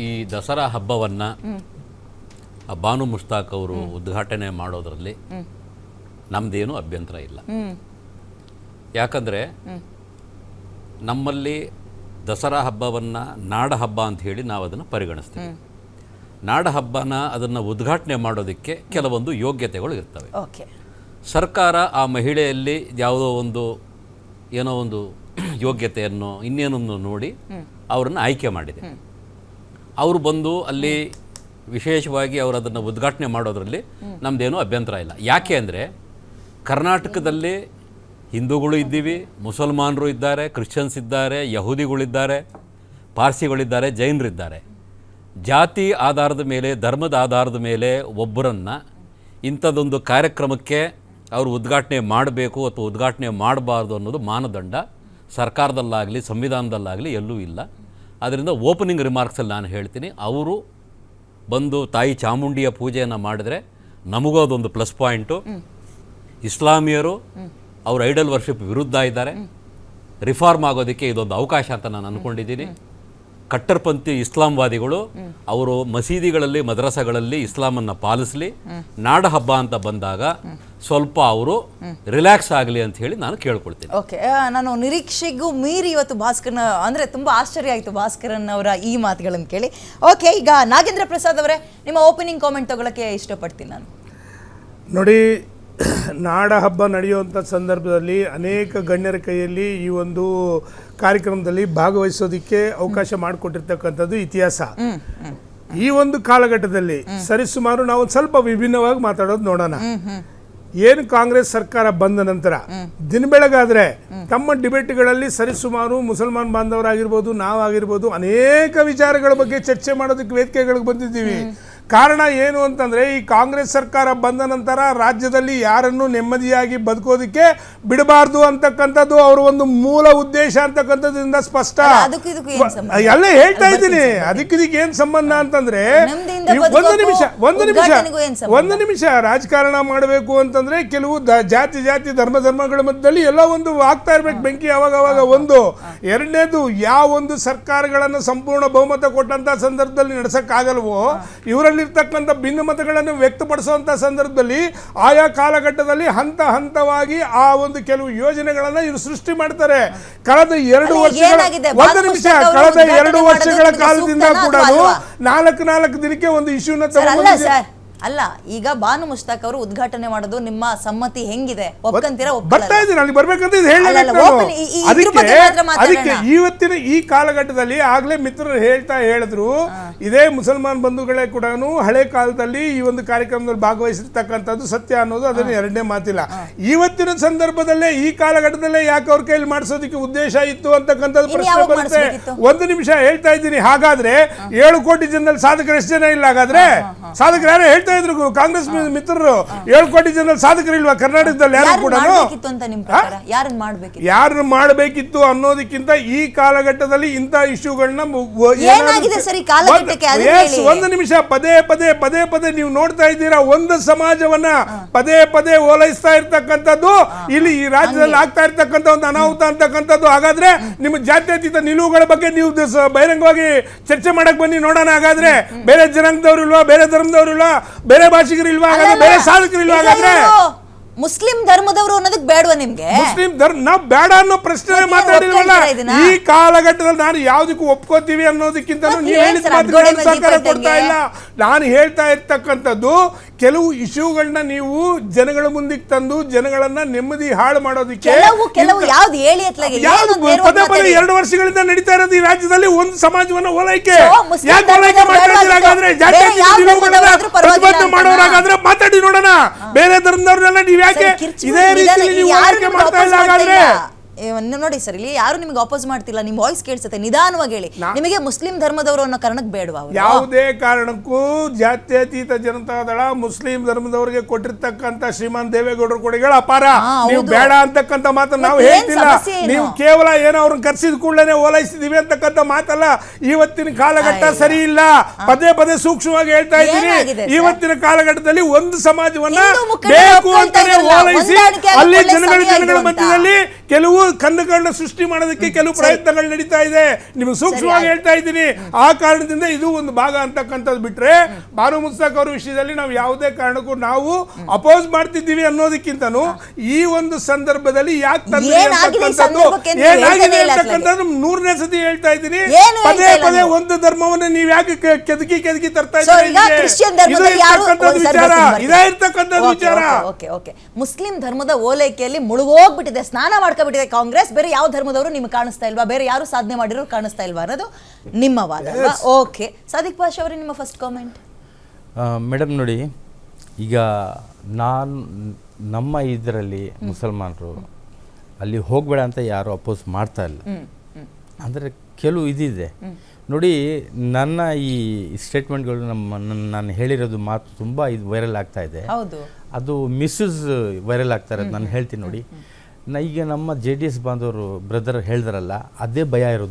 ಈ ದಸರಾ ಹಬ್ಬವನ್ನು ಬಾನು ಮುಷ್ತಾಕ್ ಅವರು ಉದ್ಘಾಟನೆ ಮಾಡೋದರಲ್ಲಿ ನಮ್ಮದೇನು ಅಭ್ಯಂತರ ಇಲ್ಲ. ಯಾಕಂದರೆ ನಮ್ಮಲ್ಲಿ ದಸರಾ ಹಬ್ಬವನ್ನು ನಾಡ ಹಬ್ಬ ಅಂತ ಹೇಳಿ ನಾವು ಅದನ್ನು ಪರಿಗಣಿಸ್ತೀವಿ. ನಾಡ ಹಬ್ಬನ ಅದನ್ನು ಉದ್ಘಾಟನೆ ಮಾಡೋದಕ್ಕೆ ಕೆಲವೊಂದು ಯೋಗ್ಯತೆಗಳು ಇರ್ತವೆ. ಸರ್ಕಾರ ಆ ಮಹಿಳೆಯಲ್ಲಿ ಯಾವುದೋ ಒಂದು ಏನೋ ಒಂದು ಯೋಗ್ಯತೆಯನ್ನು ಇನ್ನೇನನ್ನು ನೋಡಿ ಅವರನ್ನು ಆಯ್ಕೆ ಮಾಡಿದೆ. ಅವರು ಬಂದು ಅಲ್ಲಿ ವಿಶೇಷವಾಗಿ ಅವರು ಅದನ್ನು ಉದ್ಘಾಟನೆ ಮಾಡೋದರಲ್ಲಿ ನಮ್ಮದೇನೂ ಅಭ್ಯಂತರ ಇಲ್ಲ. ಯಾಕೆ ಅಂದರೆ ಕರ್ನಾಟಕದಲ್ಲಿ ಹಿಂದೂಗಳು ಇದ್ದೀವಿ, ಮುಸಲ್ಮಾನರು ಇದ್ದಾರೆ, ಕ್ರಿಶ್ಚಿಯನ್ಸ್ ಇದ್ದಾರೆ, ಯಹೂದಿಗಳಿದ್ದಾರೆ, ಪಾರ್ಸಿಗಳಿದ್ದಾರೆ, ಜೈನರಿದ್ದಾರೆ. ಜಾತಿ ಆಧಾರದ ಮೇಲೆ, ಧರ್ಮದ ಆಧಾರದ ಮೇಲೆ ಒಬ್ಬರನ್ನು ಇಂಥದ್ದೊಂದು ಕಾರ್ಯಕ್ರಮಕ್ಕೆ ಅವರು ಉದ್ಘಾಟನೆ ಮಾಡಬೇಕು ಅಥವಾ ಉದ್ಘಾಟನೆ ಮಾಡಬಾರ್ದು ಅನ್ನೋದು ಮಾನದಂಡ ಸರ್ಕಾರದಲ್ಲಾಗಲಿ ಸಂವಿಧಾನದಲ್ಲಾಗಲಿ ಎಲ್ಲೂ ಇಲ್ಲ. ಅದರಿಂದ ಓಪನಿಂಗ್ ರಿಮಾರ್ಕ್ಸಲ್ಲಿ ನಾನು ಹೇಳ್ತೀನಿ, ಅವರು ಬಂದು ತಾಯಿ ಚಾಮುಂಡಿಯ ಪೂಜೆಯನ್ನು ಮಾಡಿದ್ರೆ ನಮಗೂ ಅದೊಂದು ಪ್ಲಸ್ ಪಾಯಿಂಟು. ಇಸ್ಲಾಮಿಯರು ಅವ್ರ ಐಡಲ್ ವರ್ಷಿಪ್ ವಿರುದ್ಧ ಇದ್ದಾರೆ, ರಿಫಾರ್ಮ್ ಆಗೋದಕ್ಕೆ ಇದೊಂದು ಅವಕಾಶ ಅಂತ ನಾನು ಅಂದ್ಕೊಂಡಿದ್ದೀನಿ. ಕಟ್ಟರ್ಪಂಥಿ ಇಸ್ಲಾಂವಾದಿಗಳು ಅವರು ಮಸೀದಿಗಳಲ್ಲಿ ಮದ್ರಸಾಗಳಲ್ಲಿ ಇಸ್ಲಾಮನ್ನು ಪಾಲಿಸಲಿ, ನಾಡ ಹಬ್ಬ ಅಂತ ಬಂದಾಗ ಸ್ವಲ್ಪ ಅವರು ರಿಲ್ಯಾಕ್ಸ್ ಆಗಲಿ ಅಂತ ಹೇಳಿ ನಾನು ಕೇಳ್ಕೊಳ್ತೀನಿ. ಓಕೆ, ನಾನು ನಿರೀಕ್ಷೆಗೂ ಮೀರಿ ಇವತ್ತು ಭಾಸ್ಕರ್ನ ಅಂದರೆ ತುಂಬ ಆಶ್ಚರ್ಯ ಆಯಿತು ಭಾಸ್ಕರನ್ ಅವರ ಈ ಮಾತುಗಳನ್ನು ಕೇಳಿ. ಓಕೆ, ಈಗ ನಾಗೇಂದ್ರ ಪ್ರಸಾದ್ ಅವರೇ ನಿಮ್ಮ ಓಪನಿಂಗ್ ಕಾಮೆಂಟ್ ತಗೊಳ್ಳೋಕ್ಕೆ ಇಷ್ಟಪಡ್ತೀನಿ ನಾನು. ನೋಡಿ, ನಾಡ ಹಬ್ಬ ನಡೆಯುವಂಥ ಸಂದರ್ಭದಲ್ಲಿ ಅನೇಕ ಗಣ್ಯರ ಕೈಯಲ್ಲಿ ಈ ಒಂದು ಕಾರ್ಯಕ್ರಮದಲ್ಲಿ ಭಾಗವಹಿಸೋದಕ್ಕೆ ಅವಕಾಶ ಮಾಡಿಕೊಟ್ಟಿರ್ತಕ್ಕಂಥದ್ದು ಇತಿಹಾಸ. ಈ ಒಂದು ಕಾಲಘಟ್ಟದಲ್ಲಿ ಸರಿಸುಮಾರು ನಾವು ಸ್ವಲ್ಪ ವಿಭಿನ್ನವಾಗಿ ಮಾತಾಡೋದು ನೋಡೋಣ. ಏನು ಕಾಂಗ್ರೆಸ್ ಸರ್ಕಾರ ಬಂದ ನಂತರ ದಿನ ಬೆಳಗಾದ್ರೆ ತಮ್ಮ ಡಿಬೇಟ್ಗಳಲ್ಲಿ ಸರಿಸುಮಾರು ಮುಸಲ್ಮಾನ್ ಬಾಂಧವರಾಗಿರ್ಬೋದು, ನಾವಾಗಿರ್ಬೋದು, ಅನೇಕ ವಿಚಾರಗಳ ಬಗ್ಗೆ ಚರ್ಚೆ ಮಾಡೋದಕ್ಕೆ ವೇದಿಕೆಗಳಿಗೆ ಬಂದಿದ್ದೀವಿ. ಕಾರಣ ಏನು ಅಂತಂದರೆ, ಈ ಕಾಂಗ್ರೆಸ್ ಸರ್ಕಾರ ಬಂದ ನಂತರ ರಾಜ್ಯದಲ್ಲಿ ಯಾರನ್ನು ನೆಮ್ಮದಿಯಾಗಿ ಬದುಕೋದಕ್ಕೆ ಬಿಡಬಾರ್ದು ಅಂತಕ್ಕಂಥದ್ದು ಅವರ ಒಂದು ಮೂಲ ಉದ್ದೇಶ ಅಂತಕ್ಕಂಥದ್ರಿಂದ ಸ್ಪಷ್ಟ. ಎಲ್ಲ ಹೇಳ್ತಾ ಇದ್ದೀನಿ, ಅದಕ್ಕಿದಕ್ಕೆ ಏನು ಸಂಬಂಧ ಅಂತಂದ್ರೆ, ಒಂದು ನಿಮಿಷ ರಾಜಕಾರಣ ಮಾಡಬೇಕು ಅಂತಂದ್ರೆ ಕೆಲವು ಜಾತಿ ಧರ್ಮಗಳ ಮಧ್ಯದಲ್ಲಿ ಎಲ್ಲ ಒಂದು ಆಗ್ತಾ ಇರ್ಬೇಕು ಬೆಂಕಿ ಅವಾಗ ಒಂದು. ಎರಡನೇದು, ಯಾವ ಒಂದು ಸರ್ಕಾರಗಳನ್ನು ಸಂಪೂರ್ಣ ಬಹುಮತ ಕೊಟ್ಟಂತ ಸಂದರ್ಭದಲ್ಲಿ ನಡೆಸಕ್ಕಾಗಲ್ವೋ ಇವರಲ್ಲಿರ್ತಕ್ಕಂಥ ಭಿನ್ನಮತಗಳನ್ನು ವ್ಯಕ್ತಪಡಿಸುವಂತ ಸಂದರ್ಭದಲ್ಲಿ ಆಯಾ ಕಾಲಘಟ್ಟದಲ್ಲಿ ಹಂತವಾಗಿ ಆ ಒಂದು ಕೆಲವು ಯೋಜನೆಗಳನ್ನ ಇವರು ಸೃಷ್ಟಿ ಮಾಡ್ತಾರೆ. ಕಳೆದ 2 ವರ್ಷಗಳ ಕಾಲದಿಂದ ಕೂಡ 4 ದಿನಕ್ಕೆ ಒಂದು ಇಶ್ಯೂನ ಅಲ್ಲ. ಈಗ ಬಾನು ಮುಷ್ತಾಕ್ ಅವರು ಉದ್ಘಾಟನೆ ಮಾಡೋದು ನಿಮ್ಮ ಸಮ್ಮತಿ ಹೆಂಗಿದೆ? ಒಪ್ಕೊಂತೀರಾ? ಬರ್ತಾ ಇದ್ದೀನಿ, ಅಲ್ಲಿ ಬರ್ಬೇಕಂತ ಅದಕ್ಕೆ ಇವತ್ತಿನ ಈ ಕಾಲಘಟ್ಟದಲ್ಲಿ ಆಗ್ಲೇ ಮಿತ್ರರು ಹೇಳಿದ್ರು, ಇದೇ ಮುಸಲ್ಮಾನ್ ಬಂಧುಗಳೇ ಕೂಡ ಹಳೆ ಕಾಲದಲ್ಲಿ ಈ ಒಂದು ಕಾರ್ಯಕ್ರಮದಲ್ಲಿ ಭಾಗವಹಿಸಿರ್ತಕ್ಕಂಥದ್ದು ಸತ್ಯ ಅನ್ನೋದು ಅದನ್ನ ಎರಡನೇ ಮಾತಿಲ್ಲ. ಇವತ್ತಿನ ಸಂದರ್ಭದಲ್ಲೇ ಈ ಕಾಲಘಟ್ಟದಲ್ಲೇ ಯಾಕೆ ಅವ್ರ ಕೈಲಿ ಮಾಡಿಸೋದಕ್ಕೆ ಉದ್ದೇಶ ಇತ್ತು ಅಂತಕ್ಕಂಥದ್ದು ಪ್ರಶ್ನೆ ಬರುತ್ತೆ. ಒಂದು ನಿಮಿಷ ಹೇಳ್ತಾ ಇದ್ದೀನಿ. ಹಾಗಾದ್ರೆ 7 ಕೋಟಿ ಜನರಲ್ಲಿ ಸಾಧಕರು ಎಷ್ಟು ಜನ ಇಲ್ಲ? ಹಾಗಾದ್ರೆ ಸಾಧಕರು ಯಾರು ಹೇಳ್ತಾ ಇದ್ರು ಕಾಂಗ್ರೆಸ್ ಮಿತ್ರರು? 7 ಕೋಟಿ ಜನರಲ್ಲಿ ಸಾಧಕರು ಇಲ್ವಾ ಕರ್ನಾಟಕದಲ್ಲಿ? ಯಾರು ಕೂಡ ಯಾರನ್ನು ಮಾಡಬೇಕಿತ್ತು ಅನ್ನೋದಕ್ಕಿಂತ ಈ ಕಾಲಘಟ್ಟದಲ್ಲಿ ಇಂಥ ಇಶ್ಯೂಗಳನ್ನ ಒಂದು ನಿಮಿಷ ಪದೇ ನೀವು ನೋಡ್ತಾ ಇದ್ದೀರಾ, ಒಂದು ಸಮಾಜವನ್ನ ಪದೇ ಓಲೈಸ್ತಾ ಇರ್ತಕ್ಕಂಥದ್ದು ಇಲ್ಲಿ ಈ ರಾಜ್ಯದಲ್ಲಿ ಆಗ್ತಾ ಇರ್ತಕ್ಕಂಥ ಒಂದು ಅನಾಹುತ ಅಂತಕ್ಕಂಥದ್ದು. ಹಾಗಾದ್ರೆ ನಿಮ್ಮ ಜಾತ್ಯತೀತ ನಿಲುವುಗಳ ಬಗ್ಗೆ ನೀವು ಬಹಿರಂಗವಾಗಿ ಚರ್ಚೆ ಮಾಡಕ್ ಬನ್ನಿ, ನೋಡೋಣ. ಹಾಗಾದ್ರೆ ಬೇರೆ ಜನಾಂಗದವ್ರು ಇಲ್ವಾ? ಬೇರೆ ಧರ್ಮದವ್ರು ಇಲ್ವಾ? ಬೇರೆ ಭಾಷಿಗರು ಇಲ್ವಾ? ಬೇರೆ ಸಾಧಕರು ಇಲ್ವಾ? ಹಾಗಾದ್ರೆ ಮುಸ್ಲಿಂ ಧರ್ಮದವರು ಅನ್ನೋದಕ್ಕೆ ಬೇಡವಾ ನಿಮ್ಗೆ? ಮುಸ್ಲಿಂ ಧರ್ಮ ನಾವು ಬೇಡ ಅನ್ನೋ ಪ್ರಶ್ನೆ ಮಾತಾಡಿರಲ್ಲ. ಈ ಕಾಲಘಟ್ಟದಲ್ಲಿ ನಾನು ಯಾವ್ದಕ್ಕೂ ಒಪ್ಕೋತೀವಿ ಅನ್ನೋದಕ್ಕಿಂತ ನೀವು ಹೇಳಿದ ಮಾತುಗಳನ್ನು ಸರ್ಕಾರ ಕೊಡ್ತಾ ಇಲ್ಲ. ನಾನು ಹೇಳ್ತಾ ಇರ್ತಕ್ಕಂಥದ್ದು ಕೆಲವು ಇಶ್ಯೂಗಳನ್ನ ನೀವು ಜನಗಳ ಮುಂದಕ್ಕೆ ತಂದು ಜನಗಳನ್ನ ನೆಮ್ಮದಿ ಹಾಳು ಮಾಡೋದಕ್ಕೆ ಪದೇ 2 ವರ್ಷಗಳಿಂದ ನಡೀತಾ ಇರೋದು ಈ ರಾಜ್ಯದಲ್ಲಿ ಒಂದು ಸಮಾಜವನ್ನ ಓಲೈಕೆ ಯಾಕೆ ಓಲೈಕೆ ಮಾಡ್ತಾರೆ? ಪ್ರತಿಭಟನೆ ಮಾಡೋರಾಗಾದ್ರೆ ಮಾತಾಡಿ ನೋಡೋಣ. ಬೇರೆ ಧರ್ಮದವ್ರನ್ನೆಲ್ಲ ನೀವು ಯಾಕೆ ಇದೇ ರೀತಿಯಲ್ಲಿ ನೀವು ಓಲೈಕೆ ಮಾಡ್ತಾ ಇಲ್ಲ? ಹಾಗಾದ್ರೆ ನೋಡಿ ಸರ್, ಇಲ್ಲಿ ಯಾರು ನಿಮಗೆ ಅಪೋಸ್ ಮಾಡ್ತಿಲ್ಲ, ನಿಮ್ ವಾಯ್ಸ್ ಕೇಳಿಸುತ್ತೆ, ನಿಧಾನವಾಗಿ ಹೇಳಿ. ನಿಮಗೆ ಮುಸ್ಲಿಂ ಧರ್ಮದವರು ಅನ್ನೋ ಕಾರಣಕ್ಕೆ ಬೇಡವಾ? ಯಾವುದೇ ಕಾರಣಕ್ಕೂ ಜಾತ್ಯತೀತ ಜನತಾದಳ ಮುಸ್ಲಿಂ ಧರ್ಮದವರಿಗೆ ಕೊಟ್ಟಿರ್ತಕ್ಕಂಥ ಶ್ರೀಮಾನ್ ದೇವೇಗೌಡರ ಕೊಡುಗೆಗಳು ಅಪಾರ. ನೀವು ಬೇಡ ಅಂತಕ್ಕಂಥ ಮಾತನ್ನ ನಾವು ಹೇಳ್ತಿಲ್ಲ. ನೀವು ಕೇವಲ ಏನೋ ಅವ್ರನ್ನ ಕರ್ಸಿದ ಕೂಡಲೇ ಓಲೈಸಿದೀವಿ ಅಂತಕ್ಕಂಥ ಮಾತಲ್ಲ. ಇವತ್ತಿನ ಕಾಲಘಟ್ಟ ಸರಿ ಇಲ್ಲ. ಪದೇ ಸೂಕ್ಷ್ಮವಾಗಿ ಹೇಳ್ತಾ ಇದ್ದೀನಿ. ಇವತ್ತಿನ ಕಾಲಘಟ್ಟದಲ್ಲಿ ಒಂದು ಸಮಾಜವನ್ನ ಬೇಕು ಅಂತಾನೆ ಓಲೈಸಿ ಅಲ್ಲಿ ಜನಗಳ ಮಧ್ಯದಲ್ಲಿ ಕೆಲವು ಕಣ್ಣುಗಳನ್ನ ಸೃಷ್ಟಿ ಮಾಡೋದಕ್ಕೆ ಕೆಲವು ಪ್ರಯತ್ನಗಳು ನಡೀತಾ ಇದೆ. ನಿಮಗೆ ಸೂಕ್ಷ್ಮವಾಗಿ ಹೇಳ್ತಾ ಇದ್ದೀನಿ. ಆ ಕಾರಣದಿಂದ ಇದು ಒಂದು ಭಾಗ ಅಂತಕ್ಕಂಥದ್ದು ಬಿಟ್ರೆ ಬಾನು ಮುಸ್ತಕ್ ಅವ್ರ ವಿಷಯದಲ್ಲಿ ನಾವು ಯಾವುದೇ ಕಾರಣಕ್ಕೂ ನಾವು ಅಪೋಸ್ ಮಾಡ್ತಿದ್ದೀವಿ ಅನ್ನೋದಕ್ಕಿಂತನೂ ಈ ಒಂದು ಸಂದರ್ಭದಲ್ಲಿ ಯಾಕೆ ತಂದ್ರೆ ಏನಾಗಿದೆ ಅಂತಕ್ಕಂಥದ್ದು 100ನೇ ಸತಿ ಹೇಳ್ತಾ ಇದ್ದೀನಿ. ಪದೇ ಪದೇ ಒಂದು ಧರ್ಮವನ್ನು ನೀವು ಯಾಕೆ ಕೆದಕಿ ತರ್ತಾ ಇದ್ದೀರಿ? ಮುಸ್ಲಿಂ ಧರ್ಮದ ಓಲೈಕೆಯಲ್ಲಿ ಮುಳುಗೋಗ್ಬಿಟ್ಟಿದೆ, ಸ್ನಾನ ಮಾಡ್ಕೊಬಿಟ್ಟಿದೆ ಕಾಂಗ್ರೆಸ್. ಬೇರೆ ಯಾವ ಧರ್ಮದವರು ನಿಮ್ಗೆ ಕಾಣಿಸ್ತಾ ಇಲ್ವಾ? ಬೇರೆ ಯಾರು ಸಾಧನೆ ಮಾಡಿರೋರು ಕಾಣಿಸ್ತಾ ಇಲ್ವಾ ಅನ್ನೋದು ನಿಮ್ಮ ವಾದ. ಓಕೆ, ಸಾದಿಕ್ ಪಾಷಾ ಅವರೇ, ನಿಮ್ಮ ಫಸ್ಟ್ ಕಾಮೆಂಟ್. ಮೇಡಮ್ ನೋಡಿ, ಈಗ ನಮ್ಮ ಇದರಲ್ಲಿ ಮುಸಲ್ಮಾನರು ಅಲ್ಲಿ ಹೋಗಬೇಡ ಅಂತ ಯಾರು ಅಪೋಸ್ ಮಾಡ್ತಾ ಇಲ್ಲ. ಅಂದರೆ ಕೆಲವು ಇದಿದೆ ನೋಡಿ. ನನ್ನ ಈ ಸ್ಟೇಟ್ಮೆಂಟ್ಗಳು ನಾನು ಹೇಳಿರೋದು ಮಾತು ತುಂಬ ಇದು ವೈರಲ್ ಆಗ್ತಾ ಇದೆ. ಅದು ಮಿಸ್ಯೂಸ್ ವೈರಲ್ ಆಗ್ತಾ ಇರೋದು ನಾನು ಹೇಳ್ತೀನಿ ನೋಡಿ. ಈಗ ನಮ್ಮ JDS ಬಾಂಧವರು ಬ್ರದರ್ ಹೇಳಿದ್ರಲ್ಲ, ಅದೇ ಭಯ ಇರೋದು